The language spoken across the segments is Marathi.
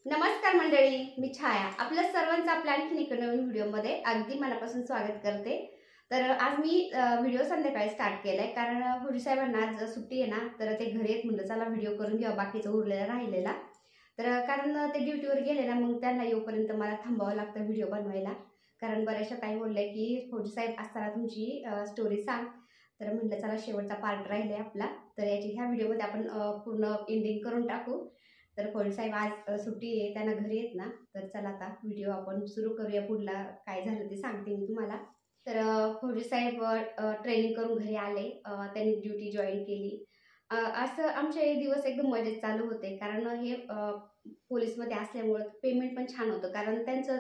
नमस्कार मंडळी, मी छाया आपल्या सर्वांचं आपल्या आणखीन एका नवीन व्हिडिओमध्ये अगदी मनापासून स्वागत करते। तर आज मी व्हिडिओ संध्याकाळी स्टार्ट केलाय कारण फौजी साहेबांना आज सुट्टी आहे ना, तर ते घरी येत म्हणलं चला व्हिडिओ करून घ्या बाकीचा उरलेला राहिलेला। तर कारण ते ड्युटीवर गेले ना, मग त्यांना येऊपर्यंत मला थांबावं लागतं व्हिडिओ बनवायला। कारण बऱ्याचशा काही बोलले की फौजी साहेब असताना तुमची स्टोरी सांग, तर म्हटलं चला शेवटचा पार्ट राहिलाय आपला, तर याची ह्या व्हिडिओमध्ये आपण पूर्ण एंडिंग करून टाकू। तर फौजी साहेब आज सुट्टी आहे, त्यांना घरी येत ना, तर चला आता व्हिडिओ आपण सुरू करूया। पुढला काय झालं ते सांगते मी तुम्हाला। तर फौजी साहेब ट्रेनिंग करून घरी आले, त्यांनी ड्युटी जॉईन केली। असं आमचे दिवस एकदम मजेत चालू होते कारण हे पोलीसमध्ये असल्यामुळे पेमेंट पण छान होतं कारण त्यांचं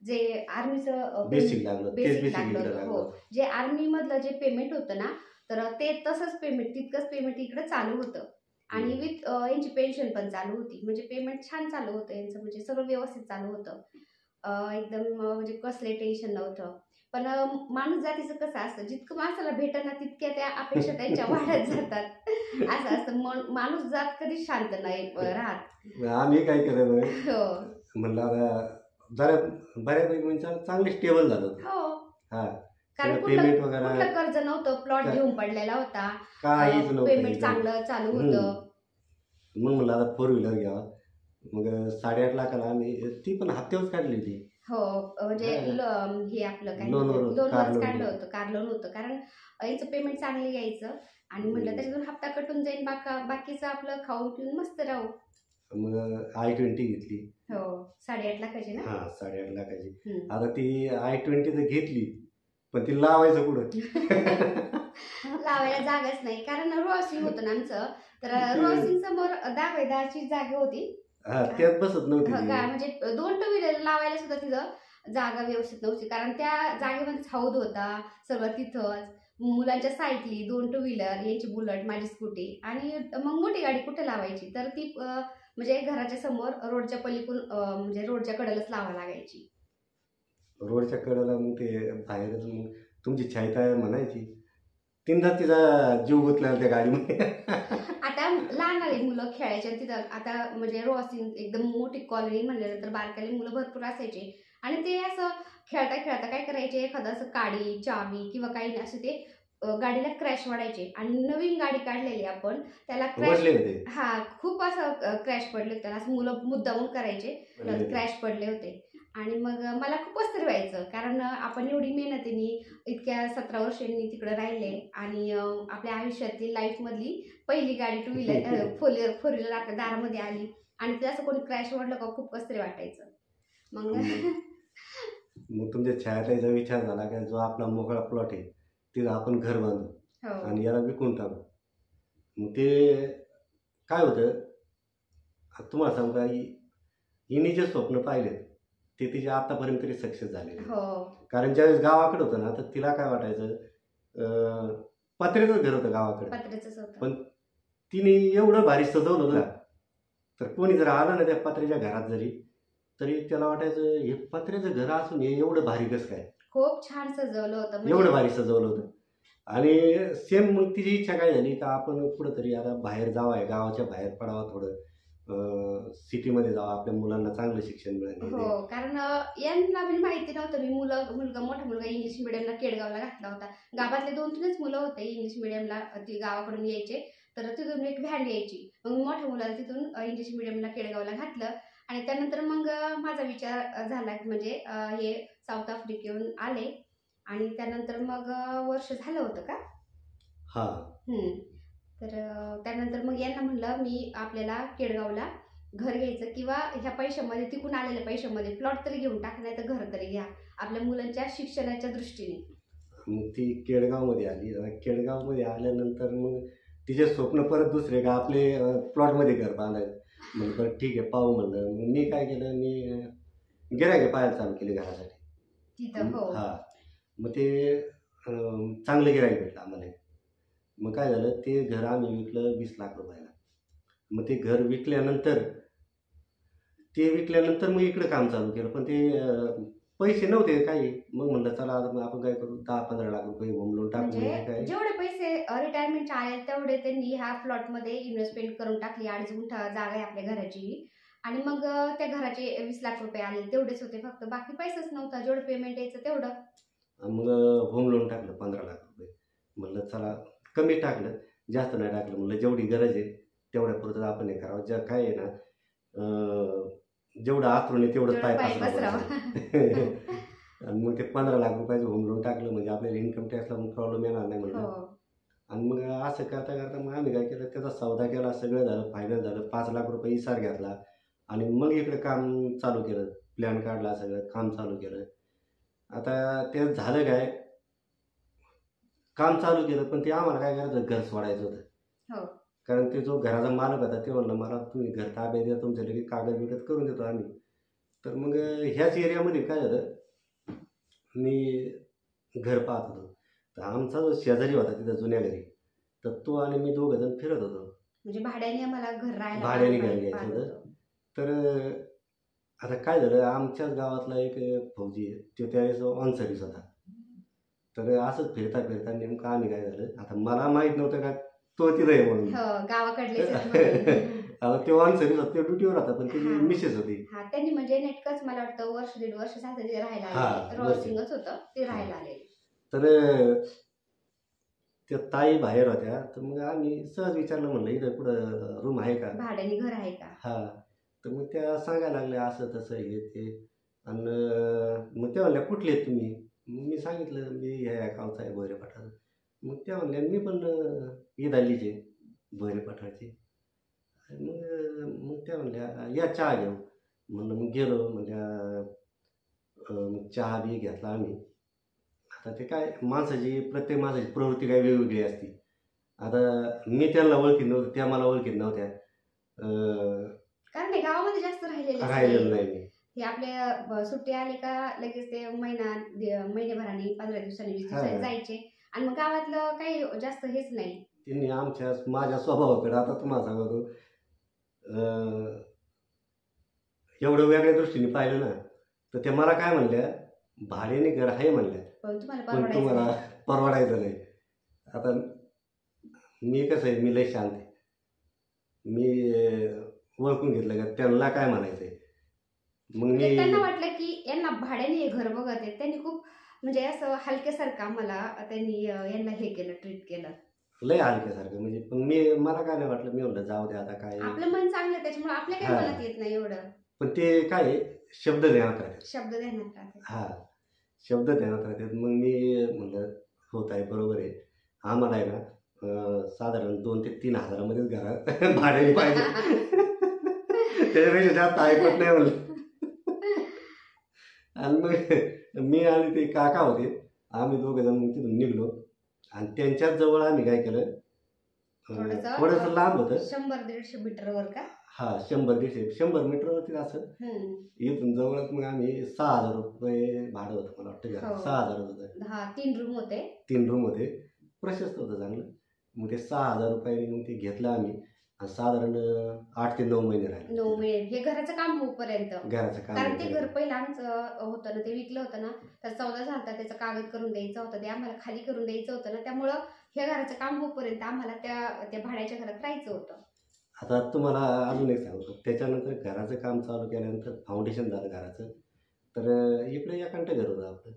जे आर्मीचं बेसिक लागलं लागलं हो, जे आर्मी मधलं जे पेमेंट होतं ना, तर ते तसंच पेमेंट तितकंच पेमेंट इकडे चालू होतं आणि विथ यांची पेन्शन पण चालू होती। म्हणजे पेमेंट छान चालू होतं यांचं, म्हणजे सगळं व्यवस्थित चालू होतं। एकदम म्हणजे कसले टेन्शन नव्हतं। पण माणूस जातीचं कसं असतं, जितकं माणसाला भेटत ना तितक्या त्या अपेक्षा त्यांच्या वाढत जातात। असं असतं, माणूस जात कधी शांत नाही राहत। आम्ही काय केलं हो म्हणलं आता जरा बऱ्यापैकी म्हणजे चांगले स्टेबल झालं हो, हा, कारण पेमेंट कुठलं वगैरे कर्ज नव्हतं, प्लॉट घेऊन पडलेला होता, काहीच नव्हतं पेमेंट चांगलं चालू होतं। मग म्हणलं आता 4 व्हीलर घ्यावा। मग 8.5 लाखाला आम्ही ती पण हप्त्यावरच काढली होती। हो, म्हणजे हे आपलं काय लोनवरच लोनवरच काढलं होतं, कार लोन होतं। कारण याचं पेमेंट चांगलं यायचं आणि म्हटलं त्याच्यातून हप्ता कटून जाईल, बाकीचं आपलं खाऊन पिऊन मस्त राहू। मग i20 घेतली। हो, 8.5 लाखाची ना। हा, 8.5 लाखाची। आता ती i20 तर घेतली, पण ती लावायचं कुठं? लावायला जागाच नाही कारण क्रॉसिंग होतं ना आमचं, तर क्रॉसिंग समोर 10 जागा होती। त्यात बसत नव्हती म्हणजे 2 टू व्हीलर लावायला सुद्धा तिथं जागा व्यवस्थित नव्हती कारण त्या जागेमध्ये हौद होता सगळं तिथंच। मुलांच्या सायकली, 2 टू व्हीलर, यांची बुलेट, माझी स्कूटी, आणि मग मोठी गाडी कुठे लावायची, तर ती म्हणजे घराच्या समोर रोडच्या पलीकडून म्हणजे रोडच्या कडेलाच लावायला लागायची। रोडच्या कडेला मग ते बाहेरच मग तुमची छायता म्हणायची, तीनदा तिचा जीव गुंतला त्या गाडीमध्ये। आता लहान आली मुलं खेळायच्या तिथं, आता म्हणजे क्रॉसिंग एकदम मोठी कॉलनी म्हणल्यानंतर बारकाली मुलं भरपूर असायचे आणि ते असं खेळता खेळता काय करायचे, एखादं असं काडी चावी किंवा काही असं ते गाडीला क्रॅश वाढायचे आणि नवीन गाडी काढलेली आपण त्याला क्रॅश, हा खूप असं क्रॅश पडले होते, असं मुलं मुद्दामून करायचे, क्रॅश पडले होते। आणि मग मला खूपच तरी व्हायचं कारण आपण एवढी मेहनतीने इतक्या 17 वर्षांनी तिकडे राहिले आणि आपल्या आयुष्यातली लाईफ मधली पहिली गाडी टू व्हीलर फोर व्हीलर आपल्या दारामध्ये आली आणि ते असं कोणी क्रॅश वाढलं का खूप कसं तरी वाटायचं। मग मग तुमच्या छायाताईचा विचार झाला की जो आपला मोकळा प्लॉट आहे तिथं आपण घर बांधू आणि याला विकून टाकू। मग ते काय होतं तुम्हाला सांगू का, हिने जे स्वप्न पाहिले ते तिचे आतापर्यंत तरी सक्सेस झाले। कारण ज्यावेळेस गावाकडे होतं ना, तर तिला काय वाटायचं पत्र्याचंच घर होतं गावाकडे, पण तिने एवढं भारी सजवलं होतं तर कोणी जर आलं ना त्या पत्र्याच्या घरात जरी, तरी त्याला वाटायचं हे पत्र्याचं घर असून हे एवढं भारी कसं काय, खूप छान सजवलं होतं, एवढं भारी सजवलं होतं। आणि सेम मग तिची इच्छा काय झाली का आपण कुठंतरी आता बाहेर जावं, गावाच्या बाहेर पडावं, थोडं सिटीमध्ये जावं, आपल्या मुलांना चांगलं शिक्षण मिळेल। हो, कारण यांना म्हणजे माहिती नव्हतं, मी मोठा मुलगा इंग्लिश मिडियमला केडगावला घातला होता। गावातले 2-3च मुलं होते इंग्लिश मिडियमला, ती गावाकडून यायचे, तर तिथून एक व्हॅन यायची, मग मोठ्या मुलाला तिथून इंग्लिश मिडियमला केडगावला घातलं आणि त्यानंतर मग माझा विचार झाला की म्हणजे हे साऊथ आफ्रिकेहून आले आणि त्यानंतर मग वर्ष झालं होतं का, हा, तर त्यानंतर मग यांना म्हणलं मी आपल्याला केडगावला घर घ्यायचं किंवा ह्या पैशामध्ये, तिकून आलेल्या पैशामध्ये प्लॉट तरी घेऊन टाका, नाही तर घर तरी घ्या आपल्या मुलांच्या शिक्षणाच्या दृष्टीने। मग ती केडगावमध्ये आली। केडगावमध्ये आल्यानंतर मग तिचे स्वप्न परत दुसरे का आपले प्लॉटमध्ये घर बांधायचं। म्हणलं बरं ठीक आहे पाहू म्हणलं। मग मी काय केलं, मी गिऱ्हाईक पाहायला चालू केली घरासाठी तिथं। हा, मग ते चांगलं गिऱ्हाईक भेटलं आम्हाला। मग काय झालं, ते घर आम्ही विकलं 20 लाख रुपयाला। मग ते घर विकल्यानंतर मग इकडे काम चालू केलं, पण ते पैसे नव्हते काही। मग म्हणलं चला आपण काय करू, 10-15 लाख रुपये होम लोन टाकू। म्हणजे जेवढे पैसे रिटायरमेंटचे आले तेवढे त्यांनी ह्या प्लॉटमध्ये इन्व्हेस्टमेंट करून टाकली। 2.5 गुंठा जागा आहे आपल्या घराची आणि मग त्या घराचे 20 लाख रुपये आले, तेवढेच होते फक्त, बाकी पैसाच नव्हता, जेवढं पेमेंट यायचं तेवढं. मग होम लोन टाकलं 15 लाख रुपये. म्हणलं चला कमी टाकलं, जास्त नाही टाकलं. म्हणलं जेवढी गरज आहे तेवढ्या पुरतं आपण हे करावं. ज्या काय आहे ना जेवढं आतरून आहे तेवढं पाय पसरावं. आणि मग ते 15 लाख रुपयाचं होम लोन टाकलं म्हणजे आपल्याला इन्कम टॅक्सला मग प्रॉब्लेम येणार नाही म्हणलं. आणि मग असं करता करता मग आम्ही काय केलं, त्याचा सौदा केला, सगळं झालं, फायनल झालं. 5 लाख रुपये इसार घेतला आणि मग इकडे काम चालू केलं, प्लॅन काढला, सगळं काम चालू केलं. आता ते झालं काय, काम चालू केलं, पण ते आम्हाला काय करायचं, घर सोडायचं होतं. कारण ते जो घराचा मालक होता ते म्हणलं मला तुम्ही घर ताब्यात द्या, तुमच्या लगेच कागद बिगद करून देतो आम्ही. तर मग ह्याच एरियामध्ये काय झालं, मी घर पाहत होतो. तर आमचा जो शेजारी होता तिथं जुन्या घरी, तर तो आणि मी दोघं जण फिरत होतो. म्हणजे भाड्याने आम्हाला घर राहायला भाड्याने घर घ्यायचं होतं. तर आता काय झालं, आमच्याच गावातला एक फौजी आहे, तो त्यावेळेस ऑन सर्व्हिस होता. तर असंच फिरता फिरता नेमकं आम्ही काय झालं, आता मला माहीत नव्हतं का तो तिथं आहे म्हणून. गावाकडले आता ते ऑन सर्व्हिस होता, ते ड्युटीवर होता, पण त्याची मिसेस होती. त्यांनी म्हणजे नेटकंच मला वाटतं वर्ष दीड वर्ष झालं ते राहायला आले, रॉसिंगच होतं ते राहायला आले. तर त्या ताई बाहेर होत्या, तर मग आम्ही सहज विचारलं, म्हणलं इथं कुठं रूम आहे का, भाड्याने घर आहे का. तर मग त्या सांगायला लागल्या असं तसं हे ते. आणि मग त्या म्हणल्या कुठले आहेत तुम्ही. मग मी सांगितलं मी ह्या गावचा आहे, भोयरे पठार. मग त्या म्हणल्या मी पण ईदालीचे, भोयरे पठारचे. मग त्या म्हणल्या या चहा घेऊ. म्हणलं मग गेलो. म्हणल्या मग चहा बी घेतला आम्ही. आता ते काय प्रत्येक माणसाची प्रवृत्ती काय वेगवेगळी असते. आता मी त्यांना ओळखीत नव्हतं, त्या मला ओळखीत नव्हत्या. कारण गावामध्ये जास्त राहिलेलं नाही मी. हे आपल्या सुट्टी आली का लगेच ते महिन्याभराने 15 दिवसांनी 20 दिवसांनी जायचे, आणि मग गावातलं काही जास्त हेच नाही. त्यांनी माझ्या स्वभावाकडे आता तुम्हाला सांगतो, एवढं वेगळ्या दृष्टीने पाहिलं ना, तर ते मला काय म्हणल्या, भाड्याने घर आहे म्हणल्या, पण तुम्हाला परवडायचं नाही. आता मी कसं आहे, मी लय शांत आहे. मी ओळखून घेतलं का त्यांना काय म्हणायचंय. मग त्यांना वाटलं की यांना भाड्याने हे घर बघत आहेत, त्यांनी खूप म्हणजे असं हलक्यासारखं मला त्यांनी यांना हे केलं, ट्रीट केलं लय हलक्यासारखं. म्हणजे पण मला काय नाही वाटलं. मी म्हणलं जाऊ दे आता, काय आपलं मन चांगलं, त्याच्यामुळे आपल्या काही मनात येत नाही एवढं. पण ते काय शब्द ध्यानात राहतात, शब्द ध्यानात राहतात. मग मी म्हणलं होत आहे, बरोबर आहे, आम्हाला आहे ना साधारण 2 ते 3 हजारामध्येच घरात भाड्याने पाहिजे, त्याच्यापेक्षा जास्त ऐकत नाही म्हणलं. आणि मग मी आणि ते काका होते, आम्ही दोघे जण तिथून निघलो. आणि त्यांच्याच जवळ आम्ही काय केलं, थोडंसं लांब होतं, 100-150 मीटरवर का, 100-150 मीटरवरती असं. इथून जवळच मग आम्ही 6,000 रुपये भाडं होतं, मला वाटतं 6,000 होतं. 3 रूम होते, प्रशस्त होतं चांगलं. मग ते 6,000 रुपये मग ते घेतलं आम्ही. साधारण 8 ते 9 महिने राहिले. 9 महिने हे घराचं काम होईपर्यंत. कारण ते घर पहिलं आमचं होतं ना, ते विकलं होतं ना, त्याचा सौदा झाला, त्याचा कागद करून द्यायचा होता, ते आम्हाला खाली करून द्यायचं होतं ना, त्यामुळं हे घराचं काम होईपर्यंत आम्हाला त्या भाड्याच्या घरात राहायचं होतं. आता तुम्हाला अजून एक सांगतो, त्याच्यानंतर घराचं काम चालू केल्यानंतर फाउंडेशन झालं घराचं. तर इकडे एकांत घर होतं आपलं.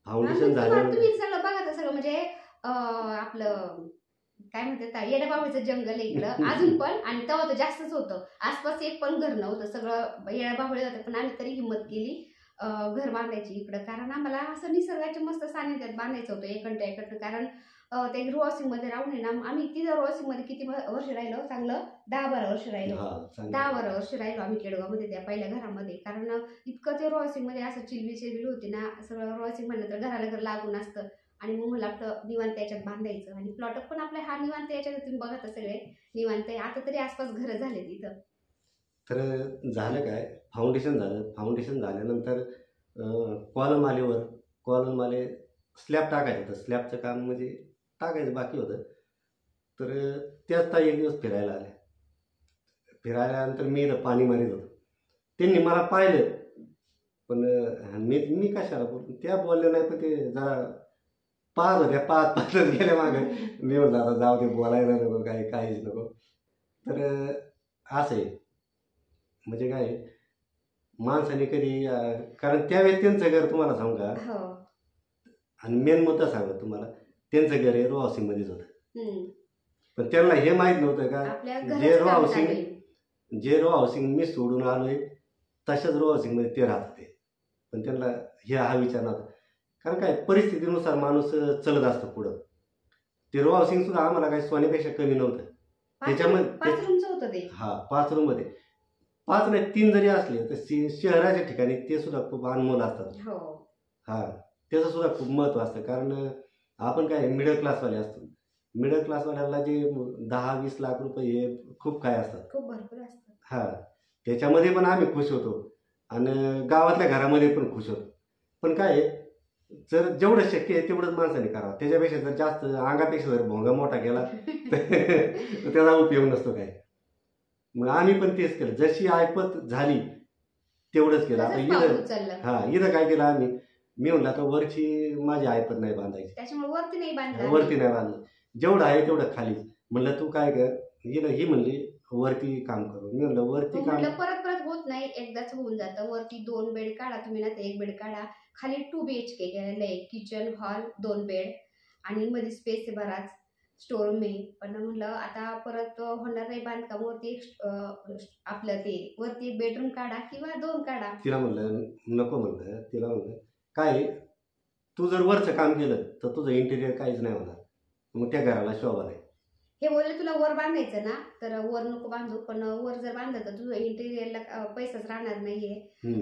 फाउंडेशन झालं, तुम्ही सगळं बघा, सगळं म्हणजे आपलं काय म्हणतात, येड्याबाबळीचं जंगल आहे इकडं अजून पण. आणि तेव्हा तर जास्तच होतं, आसपास एक पण घर नव्हतं, सगळं येड्याबाबळे होते. पण आम्ही तरी हिंमत केली घर बांधायची इकडं, कारण आम्हाला असं निसर्गाच्या मस्त सानिध्यात बांधायचं होतं एकटं. कारण ते रो मध्ये राहून ना, आम्ही तिथं रो मध्ये किती वर्ष राहिलो, चांगलं 10-12 वर्ष राहिलो. 10-12 वर्ष राहिलो आम्ही केडगावमध्ये त्या पहिल्या घरामध्ये. कारण इतकं ते रो मध्ये असं चिलबिल होती ना, सगळं रो म्हणलं तर घराला घर लागून असतं. आणि मग मला आपलं निवांत याच्यात बांधायचं. आणि प्लॉट पण आपला हा निवांत याच्यात, तुम्ही बघा तर सगळे निवांत आहे. आता तरी आसपास घरं झाले तिथं. तर झालं काय, फाउंडेशन झालं. फाउंडेशन झाल्यानंतर कॉलम आले, स्लॅब टाकायचं होतं. स्लॅबचं काम म्हणजे टाकायचं बाकी होतं. तर त्याच ताई एक दिवस फिरायला आल्यानंतर मी इथं पाणी मारीत होतो. त्यांनी मला पाहिलं, पण मी कशाला बोल, त्या बोलल्या नाही, पण ते जरा पाहत होत्या, पाहत गेल्या मागे. मी म्हटलं आता जाऊ दे, बोलायला नको, काहीच नको. तर असं आहे, म्हणजे काय आहे, माणसाने कधी कारण त्यावेळेस त्यांचं घर तुम्हाला सांगू का, हो. आणि मेन मुद्दा सांगतो तुम्हाला, त्यांचं घर हे रो हाऊसिंग मध्येच होतं. हम्म. पण त्यांना हे माहित नव्हतं का आपल्या जे घराचं रो काम हाऊसिंग चालू आहे. जे रो हाऊसिंग मी सोडून आलोय तशाच रो हाऊसिंग मध्ये ते राहत होते. पण त्यांना हा विचार नव्हता. कारण काय परिस्थितीनुसार माणूस चलत असतो पुढं. ते रो हाऊसिंग सुद्धा आम्हाला काही सोन्यापेक्षा कमी नव्हतं. त्याच्यामध्ये 5 रूमचं होतं ते. 5 रूम मध्ये 5 नाही 3 जरी असले तर शहराच्या ठिकाणी ते सुद्धा खूप अनमोल असतात. हो. त्याचं सुद्धा खूप महत्व असतं. कारण आपण काय मिडल क्लासवाले असतो. मिडल क्लासवाल्याला जे 10-20 लाख रुपये हे खूप काय असतात, खूप भरपूर असतात. त्याच्यामध्ये पण आम्ही खुश होतो आणि गावातल्या घरामध्ये पण खुश होतो. पण काय आहे, जर जेवढं शक्य आहे तेवढंच माणसाने करावं. त्याच्यापेक्षा जर जास्त अंगापेक्षा जर भोंगा मोठा केला तर त्याचा उपयोग नसतो काय. मग आम्ही पण तेच केलं. जशी ऐपत झाली तेवढंच केलं. आता इथं काय केलं आम्ही, मी म्हणलं आता वरची माझी ऐपत नाही बांधायची, त्याच्यामुळे वरती नाही बांधलं. जेवढं आहे तेवढं खाली. म्हणलं तू काय कर, ही म्हणली वरती काम करू. मी म्हणलं वरती काम परत होत नाही, एकदाच होऊन जातं. वरती 2 बेड काढा तुम्ही, ना ते 1 बेड काढा. खाली 2 BHK केलेलं आहे, किचन हॉल 2 बेड आणि मध्ये स्पेस आहे बराच, स्टोर रूम आहे. पण म्हणलं आता परत होणार नाही बांधकाम, वरती आपलं ते वरती 1 बेडरूम काढा किंवा 2 काढा. तिला म्हणलं नको. म्हणलं तिला म्हणलं काय तू जर वरचं काम केलं तर तुझं इंटेरियर काहीच नाही होणार, मग त्या घराला शोभा नाही. हे बोलले तुला वर बांधायचं ना तर वर नको बांधू, पण वर जर बांधलं तर तुझं इंटेरियरला पैसाच राहणार नाहीये.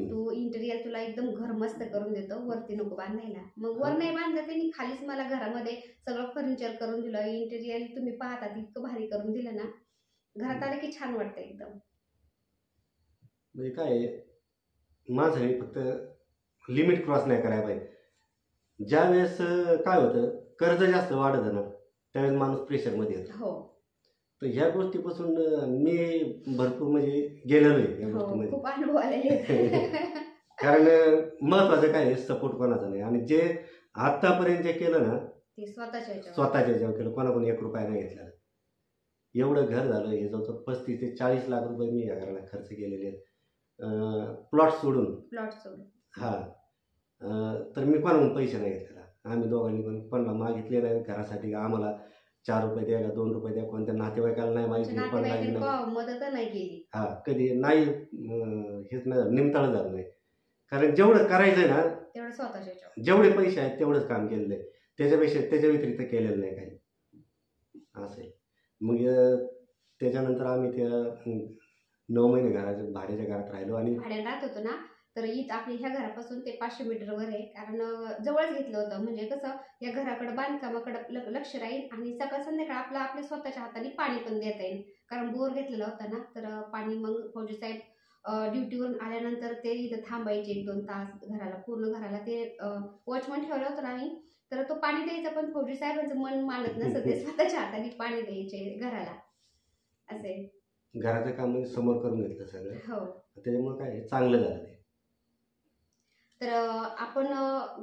तू इंटेरियर तुला एकदम घर मस्त करून देतो, वरती नको बांधायला. मग वर नाही बांधलं त्यांनी, खालीच मला घरामध्ये सगळं फर्निचर करून दिलं. इंटेरियर तुम्ही पाहता इतकं भारी करून दिलं ना, घरात आलं की छान वाटतं एकदम. म्हणजे काय माझं फक्त लिमिट क्रॉस नाही करायला पाहिजे. ज्या वेळेस काय होतं, कर्ज जास्त वाढत ना त्यावेळेस माणूस प्रेशरमध्ये येतो. तर ह्या गोष्टीपासून मी भरपूर म्हणजे गेलेलो आहे या गोष्टीमध्ये. खूप अनुभव आलेले. कारण महत्वाचं काय आहे, सपोर्ट कोणाचा नाही. आणि जे आतापर्यंत जे केलं ना ते स्वतःच्या ह्याच्यावर केलं, कोणाकडून 1 रुपया नाही घेतला. एवढं घर झालं, हे जवळजवळ 35 ते 40 लाख रुपये मी या घराला खर्च केलेले आहेत. प्लॉट सोडून. तर मी कोणाकडून पैसे नाही घेतलेला. आम्ही दोघांनी पण कोणाला मागितले नाही घरासाठी. आम्हाला 4 रुपये द्या का 2 रुपये द्या, कोणत्या नातेवाईकाला नाही माहिती, मदत नाही केली. कधी नाही, हेच नाही निमताळ झालं नाही. कारण जेवढं करायचंय ना तेवढं स्वतःच्या जेवढे पैसे आहेत तेवढंच काम केलेलं आहे. त्याच्या व्यतिरिक्त केलेलं नाही काही असे. मग त्याच्यानंतर आम्ही त्या 9 महिने भाड्याच्या घरात राहिलो. आणि भाड्यात राहत होतो ना, तर आपल्या ह्या घरापासून ते 500 मीटरवर आहे. कारण जवळच घेतलं होतं, म्हणजे कसं या घराकडे बांधकामाकडे लक्ष राहील आणि सकाळ संध्याकाळ आपल्या स्वतःच्या हाताने पाणी पण देता येईल. कारण बोर घेतलेला होता ना, तर पाणी मग फौजी साहेब ड्युटीवरून आल्यानंतर ते इथं थांबायचे 1-2 तास घराला, पूर्ण घराला ते वॉचमन ठेवलं होतं आम्ही. तर तो पाणी द्यायचा, पण फौजी साहेबांचं मन मानत नसतं, ते स्वतःच्या हाताने पाणी द्यायचे घराला. असे घराचं काम समोर करून घेतलं सगळं. त्याच्यामुळे काय चांगलं झालं. तर आपण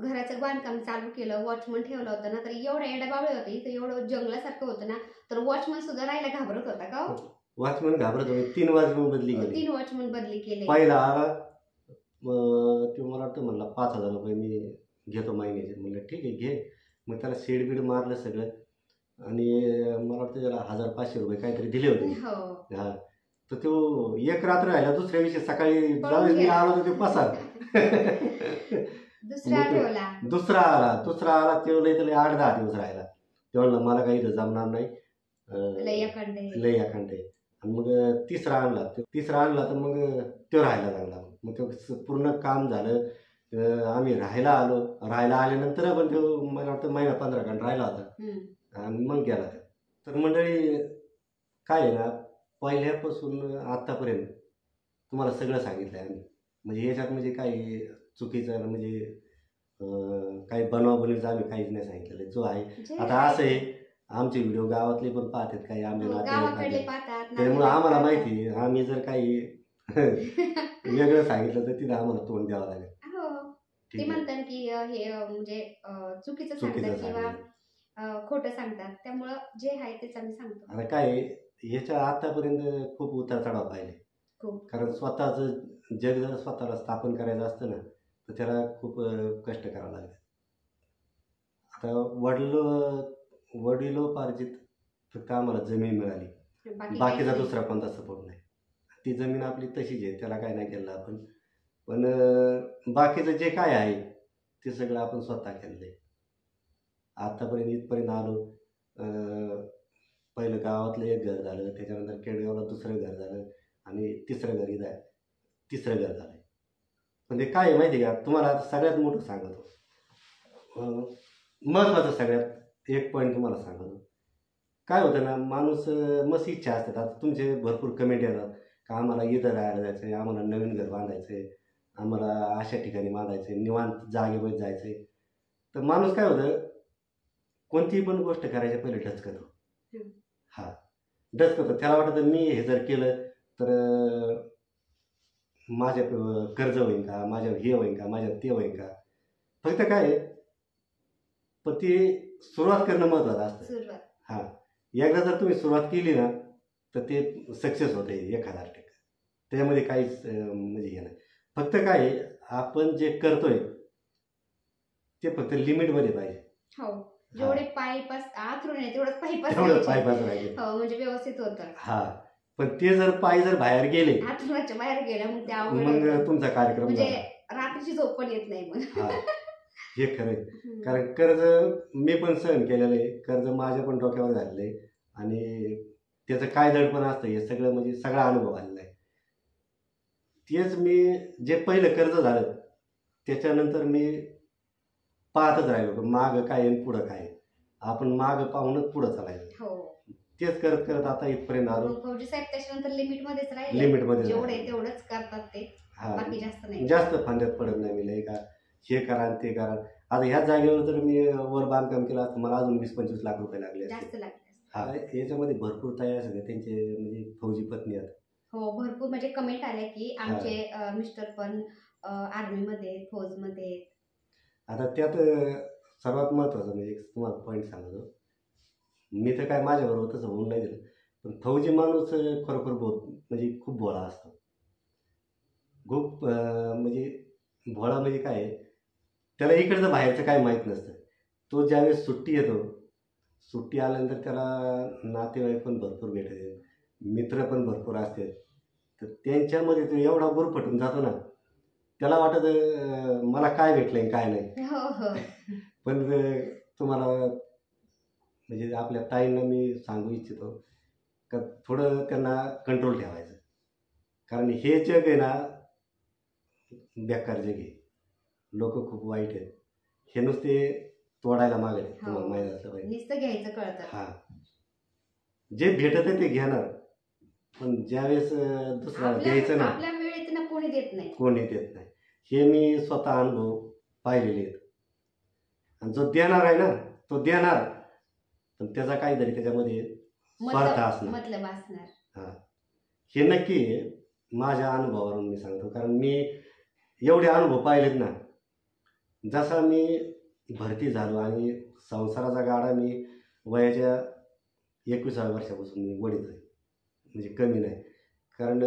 घराचं बांधकाम चालू केलं, वॉचमन ठेवलं होतं ना, तर एवढं एडाबावळे होते इथं, एवढं जंगलासारखं होतं ना, तर वॉचमन सुद्धा राहायला घाबरत होता का? वॉचमन घाबरत होते. 3 वॉचमन बदली केली. 3 वॉचमन बदली केले. पहिला आला तो मला वाटतं म्हणला 5,000 रुपये मी घेतो महिन्याचे. म्हणलं ठीक आहे घे. मग त्याला शेड बीड मारलं सगळं आणि मला वाटतं त्याला 1,500 रुपये काहीतरी दिले होते. तर तो 1 रात्र राहिला. दुसऱ्या दिवशी सकाळी ज्यावेळेस मी आलो तर ते पसार. दुसरा आला तो लय 8-10 दिवस राहिला. ते म्हणला मला काही इथं जमणार नाही, लय अखंड आहे. आणि मग तिसरा आणला तर मग तो राहायला लागला. मग तो पूर्ण काम झालं. आम्ही राहायला आल्यानंतर पण तो मला वाटतं महिना 15 घंटा राहिला होता आणि मग गेला. तर मंडळी काय आहे ना, पहिल्यापासून आतापर्यंत तुम्हाला सगळं सांगितलं आहे आम्ही. म्हणजे याच्यात म्हणजे काही चुकीचं म्हणजे काही बनवाबनीचं आम्ही काहीच नाही सांगितलेलं. जो आहे आता असं आहे, आमचे व्हिडिओ गावातले पण पाहतात, काही आमच्या पाहतात, त्यामुळे आम्हाला माहिती आहे. आम्ही जर काही वेगळं सांगितलं तर तिथं आम्हाला तोंड द्यावं लागेल. ते म्हणतात की हे म्हणजे चुकीचं सांगतात किंवा खोटं सांगतात, त्यामुळं जे आहे तेच आम्ही सांगतो. आता काय ह्याच्या आतापर्यंत खूप उतार चढाव पाहिले. खूप कारण स्वतःचं जग जर स्वतःला स्थापन करायचं असतं ना तर त्याला खूप कष्ट करावं लागतं. आता वडिलोपार्जित फक्त आम्हाला जमीन मिळाली, बाकी बाकीचा काहीच दुसरा कोणता सपोर्ट नाही. ती जमीन आपली तशीच आहे, त्याला काय नाही केलं आपण. पण बाकीचं जे काय आहे ते सगळं आपण स्वतः केलं आहे. आतापर्यंत इथपर्यंत आलो. पहिलं गावातलं एक घर झालं, त्याच्यानंतर केडगावला दुसरं घर झालं आणि तिसरं तिसरं घर झालं. पण ते काय आहे माहिती आहे का, तुम्हाला आता सगळ्यात मोठं सांगतो, महत्त्वाचं सगळ्यात एक पॉईंट तुम्हाला सांगतो. काय होतं ना, माणूस मस्त इच्छा असतात. आता तुमचे भरपूर कमेंट येतात का आम्हाला इथं राहायला जायचं आहे, आम्हाला नवीन घर बांधायचं आहे, आम्हाला अशा ठिकाणी बांधायचं आहे, निवांत जागेवर जायचं आहे. तर माणूस काय होतं, कोणतीही पण गोष्ट करायच्या पहिले डचकतो. हा, डचकतो. त्याला वाटतं मी हे जर केलं तर माझ्या कर्ज होईल का, माझ्या हे होईल का, माझ्या ते होईल का. फक्त काय आहे, पण ती सुरुवात करणं महत्त्वाचं असतं. हां, एकदा जर तुम्ही सुरुवात केली ना तर ते सक्सेस होते 1000%. त्याच्यामध्ये काहीच म्हणजे हे नाही. फक्त काय आहे, आपण जे करतोय ते फक्त लिमिटमध्ये पाहिजे. हो, जेवढे पाईप आथरून आहे तेवढंच पाईप राहिले. हो, म्हणजे व्यवस्थित होतं. हा, पण ते जर पाय जर बाहेर गेले, आथरुणाच्या बाहेर गेल्या, मग ते मग तुमचा कार्यक्रम म्हणजे रात्रीची झोप पण येत नाही मग. हा, हे खरंय. कारण कर्ज मी पण सहन केलेलं आहे, कर्ज माझ्या पण डोक्यावर झालेलं आहे आणि त्याचं काय दडपण असतं हे सगळं म्हणजे सगळा अनुभव आलेला आहे. तेच मी जे पहिलं कर्ज झालं त्याच्यानंतर मी पाहतच राहिलो मागं काय आणि पुढं काय. आपण मागं पाहूनच पुढं चालायचं. हो, तेच करत करत आता इथपर्यंत आलो. फौजी साहेब त्याच्यानंतर लिमिटमध्येच राहिले. लिमिटमध्ये जेवढे तेवढंच करतात ते, बाकी जास्त नाही. जास्त फांद्यात पडत नाही मी लई का हे करा आणि ते करा. आता ह्याच जागेवर जर मी वर बांधकाम केलं असतं मला अजून 20-25 लाख रुपये लागले जास्त लागले. हा, याच्यामध्ये भरपूर तयार सगळे त्यांचे म्हणजे फौजी पत्नी आहेत. हो, भरपूर म्हणजे कमेंट आल्या की आमचे मिस्टर पण आर्मीमध्ये, फौजमध्ये. आता त्यात सर्वात महत्त्वाचं म्हणजे तुम्हाला पॉईंट सांगतो, मी तर काय माझ्याबरोबर तसं होऊन नाही दिलं, पण फौजी माणूस खरोखर म्हणजे खूप भोळा असतो. खूप म्हणजे भोळा म्हणजे काय, त्याला इकडचं बाहेरचं काय माहीत नसतं. तो ज्यावेळेस सुट्टी येतो, सुट्टी आल्यानंतर त्याला नातेवाईक पण भरपूर भेटते, मित्र पण भरपूर असतात. तर त्यांच्यामध्ये तो एवढा गुरफटून जातो ना, त्याला वाटत मला काय भेटलंय काय नाही. पण तुम्हाला म्हणजे आपल्या ताईंना मी सांगू इच्छितो का थोडं त्यांना कंट्रोल ठेवायचं. कारण हे जग आहे ना बेकार जग आहे. लोक खूप वाईट आहेत. हे नुसते तोडायला मागले. तुम्हाला माहीत असलं पाहिजे. नुसतं घ्यायचं कळतं. हा, जे भेटत आहे ते घेणार, पण ज्यावेळेस दुसऱ्याला द्यायचं ना, आपल्या वेळेत ना कोणी देत नाही. हे मी स्वतः अनुभव पाहिलेले आहेत. आणि जो देणार आहे ना तो देणार, पण त्याचा काहीतरी त्याच्यामध्ये स्वार्थ असणार, मतलब असणार. हा, हे नक्की माझ्या अनुभवावरून मी सांगतो. कारण मी एवढे अनुभव पाहिलेत ना. जसा मी भरती झालो आणि संसाराचा गाडा मी वयाच्या 21व्या वर्षापासून मी वडील आहे, म्हणजे कमी नाही. कारण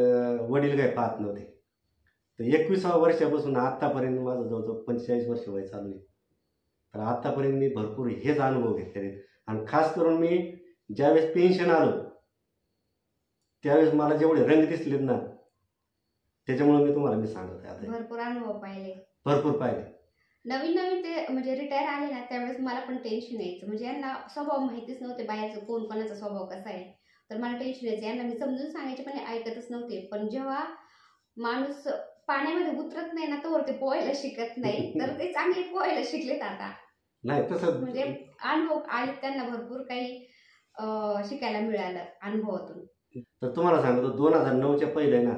वडील काय पाहत नव्हते. तर 21व्या वर्षापासून आत्तापर्यंत माझं जवळजवळ 45 वर्ष वय चालू आहे. तर आत्तापर्यंत मी भरपूर हेच अनुभव घेतलेले. आणि खास करून मी ज्यावेळेस पेन्शन आलो त्यावेळेस मला जेवढे रंग दिसलेत ना, त्याच्यामुळे मी सांगत आहे. आता भरपूर अनुभव भरपूर पाहिले. नवीन ते म्हणजे रिटायर आले ना त्यावेळेस मला पण टेन्शन यायचं. म्हणजे यांना स्वभाव माहितीच नव्हते बाहेरचं कोण कोणाचा स्वभाव कसा आहे. तर मला टेन्शन यायचं. यांना मी समजून सांगायचे पण ऐकतच नव्हते. पण जेव्हा माणूस पाण्यामध्ये उतरत नाही ना तोवर ते पोहायला शिकत नाही. तर ते चांगले पोहायला शिकलेत आता. नाही तसं म्हणजे अनुभव आले त्यांना, भरपूर काही शिकायला मिळालं अनुभवातून. तर तुम्हाला सांगतो 2009च्या पहिले ना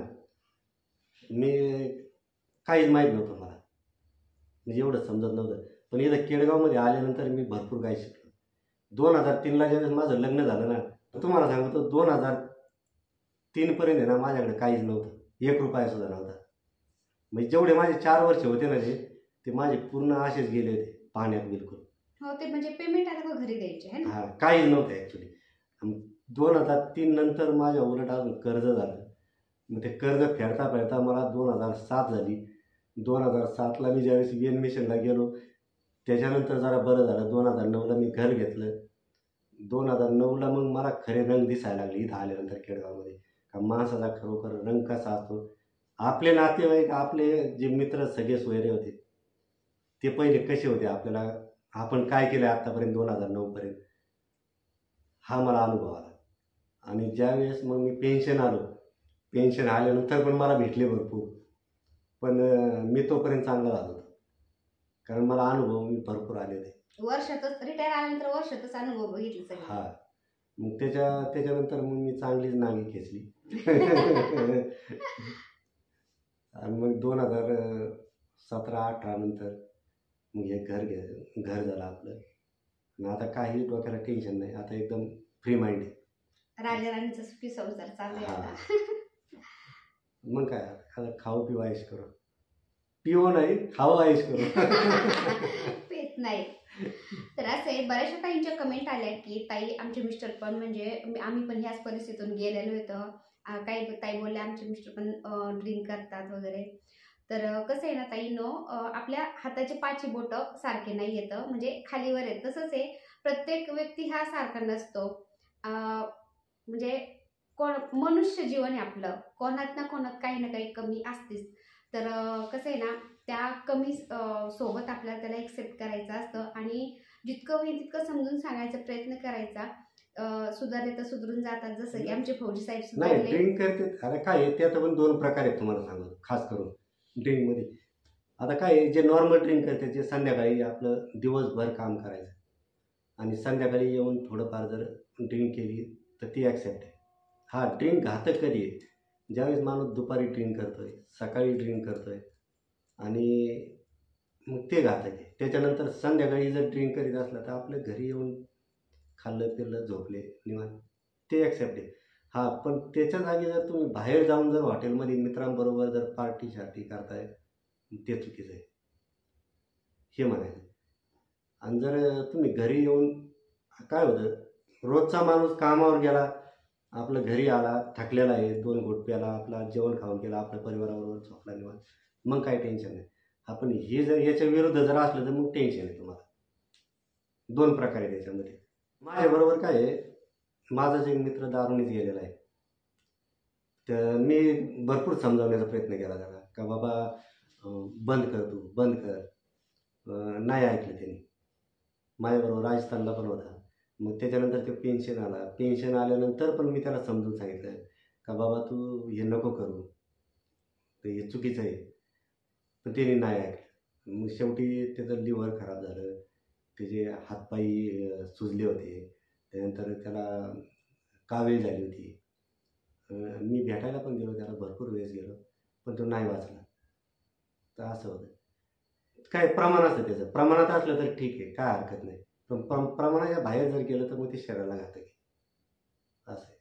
मी काहीच माहीत नव्हतं मला, म्हणजे एवढं समजत नव्हतं. पण इथं केडगावमध्ये आल्यानंतर मी भरपूर काही शिकलो. 2003ला ज्यावेळेस माझं लग्न झालं ना, तर तुम्हाला सांगतो 2003 पर्यंत आहे ना माझ्याकडे काहीच नव्हतं, 1 रुपया सुद्धा नव्हता. म्हणजे जेवढे माझे 4 वर्ष होते ना ते माझे पूर्ण असेच गेले होते पाण्यात बिलकुल. हो, ते म्हणजे पेमेंट आलं का घरी द्यायचे आहे ना. हा, काहीच नव्हतं ॲक्च्युली. 2003 नंतर माझ्या उलट अजून कर्ज झालं. मग ते कर्ज फेडता फेडता मला 2007 झाली. 2007ला मी ज्यावेळेस VN मिशनला गेलो, त्याच्यानंतर जरा बरं झालं. 2009ला मी घर घेतलं. 2009ला मग मला खरे रंग दिसायला लागले इथं आल्यानंतर खेडेगावमध्ये, का माणसाचा खरोखर रंग कसा असतो. आपले नातेवाईक, आपले जे मित्र सगळे सोयरे होते ते पहिले कसे होते, आपल्याला आपण काय केलं आत्तापर्यंत 2009 पर्यंत, हा मला अनुभव आला. आणि ज्यावेळेस मग मी पेन्शन आल्यानंतर पण मला भेटले भरपूर, पण मी तोपर्यंत चांगला झालो होतो, कारण मला अनुभव मी भरपूर आले होते. वर्षातच रिटायर आल्यानंतर वर्षातच अनुभव बघितले सगळे. हा, मग त्याच्यानंतर मग मी चांगलीच नांगी खेचली. आणि मग 2017-18 नंतर मग हे घर झालं आपलं. आणि आता काही डोक्याला टेन्शन नाही, आता एकदम फ्री माइंड आहे. राजा राणीचा सुखी संसार चालू आहे आता. मग काय, आता खाऊ पिऊ आयुष करू, पिऊ नाही खाऊ आयुष करू. पेत नाही. तर असे बऱ्याचशा ताईंच्या कमेंट आल्या की ताई आमचे मिस्टर पण म्हणजे आम्ही पण ह्याच परिस्थितीतून गेलेलो होतो. काही ताई बोलले आमचे मिस्टर पण ड्रिंक करतात वगैरे. तर कसं आहे ना ताईंनो, आपल्या हाताचे पाची बोटं सारखे नाही येतं, म्हणजे खालीवर येत. तसंच आहे, प्रत्येक व्यक्ती हा सारखा नसतो. म्हणजे मनुष्य जीवन आहे आपलं, कोणात ना कोणात काही ना काही कमी असतेच. तर कसं आहे ना, त्या कमी सोबत आपल्याला त्याला एक्सेप्ट करायचं असतं आणि जितकं होईल तितकं समजून सांगायचा प्रयत्न करायचा. सुधारले तर सुधरून जातात, जसं की आमचे फौजी साहेब नाही सुधारले. ड्रिंक करते. आता काय आहे, त्यात पण 2 प्रकार आहेत तुम्हाला सांगतो, खास करून ड्रिंकमध्ये. आता काय आहे, जे नॉर्मल ड्रिंक करते जे संध्याकाळी आपलं दिवसभर काम करायचं आणि संध्याकाळी येऊन थोडंफार जर ड्रिंक केली तर ती ॲक्सेप्ट आहे. हा, ड्रिंक घातक कधी आहे, ज्यावेळेस माणूस दुपारी ड्रिंक करतोय, सकाळी ड्रिंक करतोय आणि मग ते घातक आहे. त्याच्यानंतर संध्याकाळी जर ड्रिंक करीत असला तर आपल्या घरी येऊन खाल्लं पिल्लं झोपले निवांत, ते ॲक्सेप्ट आहे. हा, पण त्याच्या जागी जर तुम्ही बाहेर जाऊन जर हॉटेलमध्ये मित्रांबरोबर जर पार्टी करताय, ते चुकीचं आहे, हे म्हणायचं. आणि जर तुम्ही घरी येऊन, काय होतं, रोजचा माणूस कामावर गेला, आपलं घरी आला थकलेला आहे, 2 घोट प्याला, आपला जेवण खाऊन केला, आपल्या परिवाराबरोबर झोपला निवांत, मग काही टेन्शन नाही. आपण हे जर याच्या विरुद्ध जर असलं तर मग टेन्शन आहे तुम्हाला. 2 प्रकार आहे त्याच्यामध्ये. माझ्याबरोबर काय आहे, माझाच एक मित्र दारूनीच गेलेला आहे. तर मी भरपूर समजावण्याचा प्रयत्न केला त्याला, का बाबा बंद कर, तू बंद कर. नाही ऐकलं त्याने. माझ्याबरोबर राजस्थानला पण होता. मग त्याच्यानंतर ते पेन्शन आल्यानंतर पण मी त्याला समजून सांगितलं का बाबा तू हे नको करू, तर हे चुकीचं आहे. पण त्याने नाही ऐकलं. मग शेवटी त्याचं लिव्हर खराब झालं, त्याचे हातपायी सुजले होते, त्यानंतर त्याला कावीळ झाली होती. मी भेटायला पण गेलो त्याला, भरपूर वेळेस गेलो, पण तो नाही वाचला. तर असं होतं. काय प्रमाण असतं त्याचं, प्रमाणात असलं तर ठीक आहे, काय हरकत नाही, पण प्रमाणाच्या बाहेर जर गेलं तर मग ते शरीराला घातक आहे, असं आहे.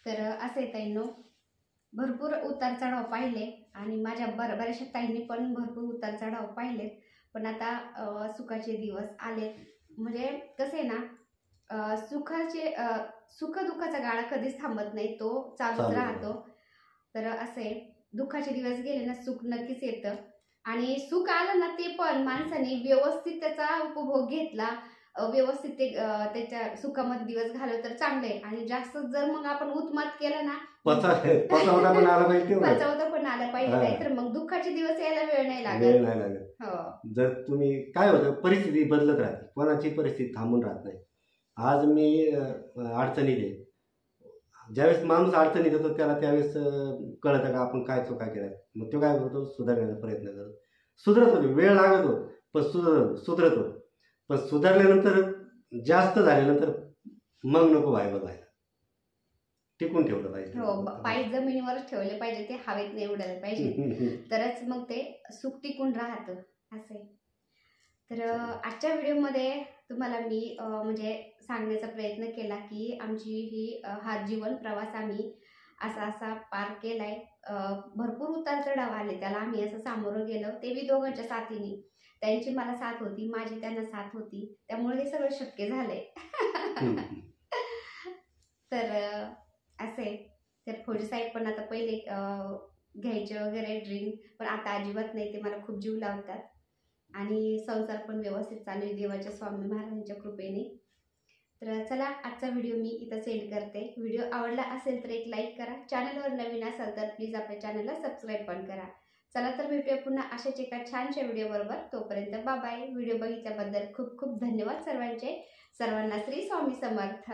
तर असे ताईंनो, भरपूर उतार चढाव पाहिले आणि माझ्या बऱ्याचशा ताईंनी पण भरपूर उतार चढाव पाहिले. पण आता सुखाचे दिवस आले. म्हणजे कसं आहे ना, सुख दुःखाचा गाडा कधीच थांबत नाही, तो चालूच राहतो. तर असे दुःखाचे दिवस गेले ना, सुख नक्कीच येतं. आणि सुख आलं ना, ते पण माणसाने व्यवस्थित त्याचा उपभोग घेतला, व्यवस्थित ते त्याच्या सुखामध्ये दिवस घालवलं तर चांगले. आणि जास्त जर मग आपण उत्मात केलं ना, पचवता पण आलं पाहिजे, नाही तर मग दुःखाचे दिवस यायला वेळ नाही लागत. हो, जर तुम्ही, काय होतं, परिस्थिती बदलत राहते, कोणाची परिस्थिती थांबून राहत नाही. आज मी अडचणीत आहे, ज्यावेळेस माणूस अडचणीत येतो त्याला त्यावेळेस कळतं का आपण काय चुका केल्या. मग तो काय करतो, सुधारण्याचा प्रयत्न करतो, सुधरतो. वेळ लागतो पण सुधरतो. पण सुधारल्यानंतर, जास्त झाल्यानंतर मग नको व्हायला, टिकून ठेवलं पाहिजे. हो, पाय जमिनीवरच ठेवले पाहिजे, ते हवेत नाही उडायला पाहिजे, तरच मग ते सुख टिकून राहतं, असे. तर आजच्या व्हिडिओमध्ये तुम्हाला मी म्हणजे सांगण्याचा प्रयत्न केला की आमची हा जीवन प्रवास आम्ही असा पार केलाय. भरपूर उतार चढाव आले, त्याला आम्ही असं सामोरं गेलो, ते बी दोघांच्या साथीने. त्यांची मला साथ होती, माझी त्यांना साथ होती, त्यामुळे हे सगळं शक्य झालंय. तर असे तर फौजी साहेब पण आता पहिले घ्यायचे वगैरे ड्रिंक, पण आता अजिबात नाही. ते मला खूप जीव लावतात आणि संसार पण व्यवस्थित चालू आहे देवाच्या स्वामी महाराजांच्या कृपेने. तर चला, आजचा व्हिडिओ मी इथं सेंड करते. व्हिडिओ आवडला असेल तर एक लाईक करा. चॅनलवर नवीन असाल तर प्लीज आपल्या चॅनलला सबस्क्राईब पण करा. चला तर भेटूया पुन्हा अशाच एका छानशा व्हिडिओ बरोबर. तोपर्यंत बाय बाय. व्हिडिओ बघितल्याबद्दल खूप खूप धन्यवाद सर्वांचे. सर्वांना श्री स्वामी समर्थ.